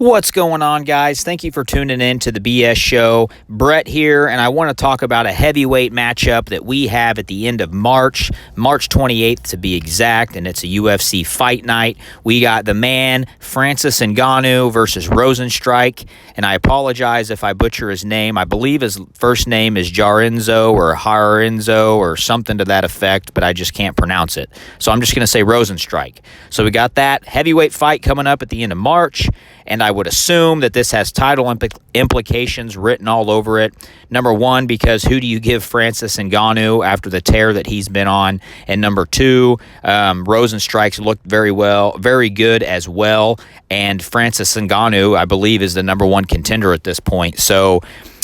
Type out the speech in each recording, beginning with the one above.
What's going on, guys? Thank you for tuning in to the BS Show. Brett here, and I want to talk about a heavyweight matchup that we have at the end of March 28th to be exact, and it's a UFC fight night. We got the man, Francis Ngannou versus Rozenstruik, and I apologize if I butcher his name. I believe his first name is Jarenzo or Harenzo or something to that effect, but I just can't pronounce it. So I'm just going to say Rozenstruik. So we got that heavyweight fight coming up at the end of March, and I would assume that this has title implications written all over it. Number one, because who do you give Francis Ngannou after the tear that he's been on? And number two, Rozenstruik's looked very good as well. And Francis Ngannou, I believe, is the number one contender at this point. So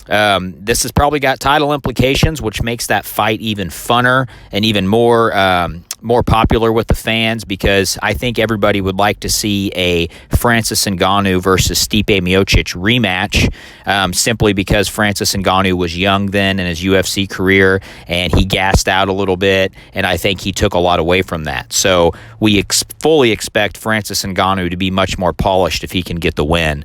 this has probably got title implications, which makes that fight even funner and even more popular with the fans, because I think everybody would like to see a Francis Ngannou versus Stipe Miocic rematch, simply because Francis Ngannou was young then in his UFC career, and he gassed out a little bit, and I think he took a lot away from that. So we fully expect Francis Ngannou to be much more polished if he can get the win.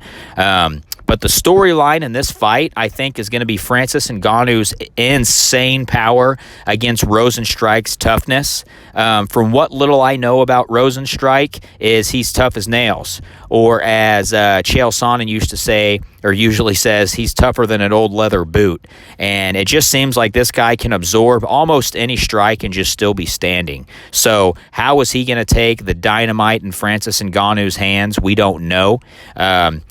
But the storyline in this fight, I think, is going to be Francis Ngannou's insane power against Rozenstruik's toughness. From what little I know about Rozenstruik, is he's tough as nails. Or as Chael Sonnen used to say, or usually says, he's tougher than an old leather boot. And it just seems like this guy can absorb almost any strike and just still be standing. So how is he going to take the dynamite in Francis Ngannou's hands? We don't know.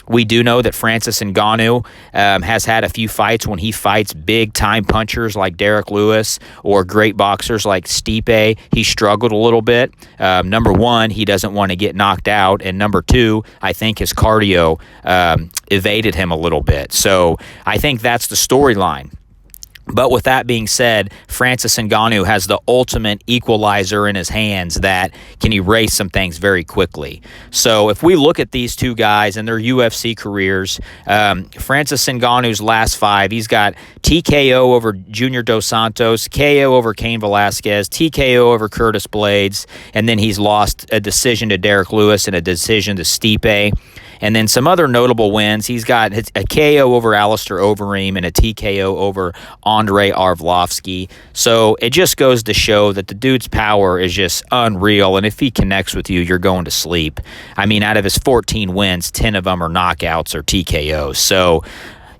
We do know that Francis Ngannou has had a few fights when he fights big-time punchers like Derek Lewis or great boxers like Stipe. He struggled a little bit. Number one, he doesn't want to get knocked out. And number two, I think his cardio evaded him a little bit. So I think that's the storyline. But with that being said, Francis Ngannou has the ultimate equalizer in his hands that can erase some things very quickly. So if we look at these two guys and their UFC careers, Francis Ngannou's last five, he's got TKO over Junior Dos Santos, KO over Cain Velasquez, TKO over Curtis Blades, and then he's lost a decision to Derek Lewis and a decision to Stipe. And then some other notable wins. He's got a KO over Alistair Overeem and a TKO over Andrei Arlovski. So it just goes to show that the dude's power is just unreal. And if he connects with you, you're going to sleep. I mean, out of his 14 wins, 10 of them are knockouts or TKOs. So,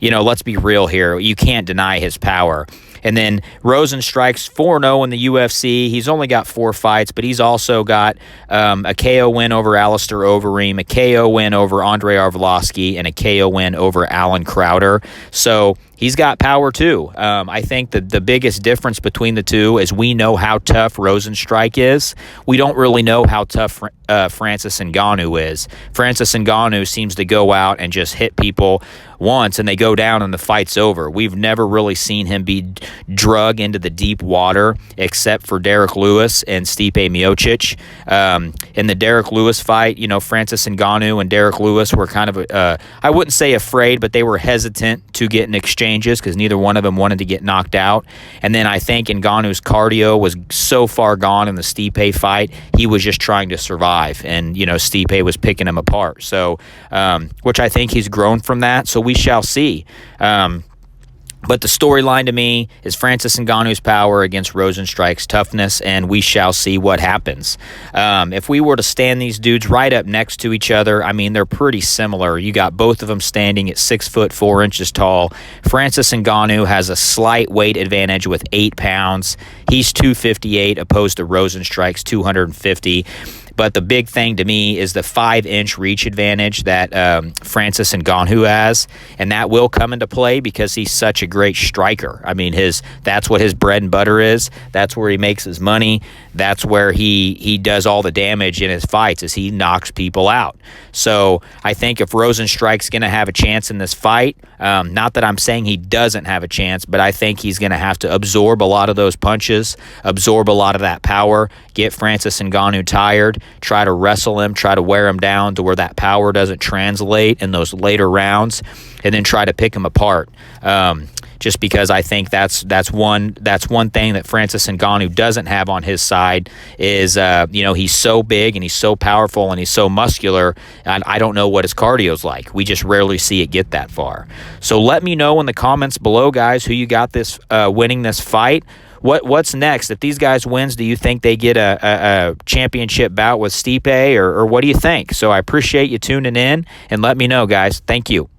let's be real here. You can't deny his power. And then Rozenstruik's 4-0 in the UFC. He's only got 4 fights, but he's also got a KO win over Alistair Overeem, a KO win over Andrei Arlovski, and a KO win over Alan Crowder. So he's got power too. I think that the biggest difference between the two is we know how tough Rozenstruik is. We don't really know how tough Francis Ngannou is. Francis Ngannou seems to go out and just hit people once and they go down and the fight's over. We've never really seen him be drug into the deep water except for Derek Lewis and Stipe Miocic. In the Derek Lewis fight, Francis Ngannou and Derek Lewis were kind of, I wouldn't say afraid, but they were hesitant to get in exchanges because neither one of them wanted to get knocked out. And then I think Ngannou's cardio was so far gone in the Stipe fight, he was just trying to survive. And, Stipe was picking him apart. So, which I think he's grown from that. So we shall see. But the storyline to me is Francis Ngannou's power against Rozenstruik's toughness, and we shall see what happens. If we were to stand these dudes right up next to each other, I mean, they're pretty similar. You got both of them standing at 6 foot 4 inches tall. Francis Ngannou has a slight weight advantage with 8 pounds. He's 258 opposed to Rozenstruik's 250. But the big thing to me is the 5-inch reach advantage that Francis Ngannou has, and that will come into play because he's such a great striker. I mean, that's what his bread and butter is. That's where he makes his money. That's where he does all the damage in his fights, is he knocks people out. So I think if Rozenstruik's going to have a chance in this fight, not that I'm saying he doesn't have a chance, but I think he's going to have to absorb a lot of those punches, absorb a lot of that power, get Francis Ngannou tired, try to wrestle him, try to wear him down to where that power doesn't translate in those later rounds, and then try to pick him apart. Just because I think that's one thing that Francis Ngannou doesn't have on his side is he's so big and he's so powerful and he's so muscular, and I don't know what his cardio's like. We just rarely see it get that far. So let me know in the comments below, guys, who you got this winning this fight. What's next? If these guys wins, do you think they get a championship bout with Stipe, or what do you think? So I appreciate you tuning in, and let me know, guys. Thank you.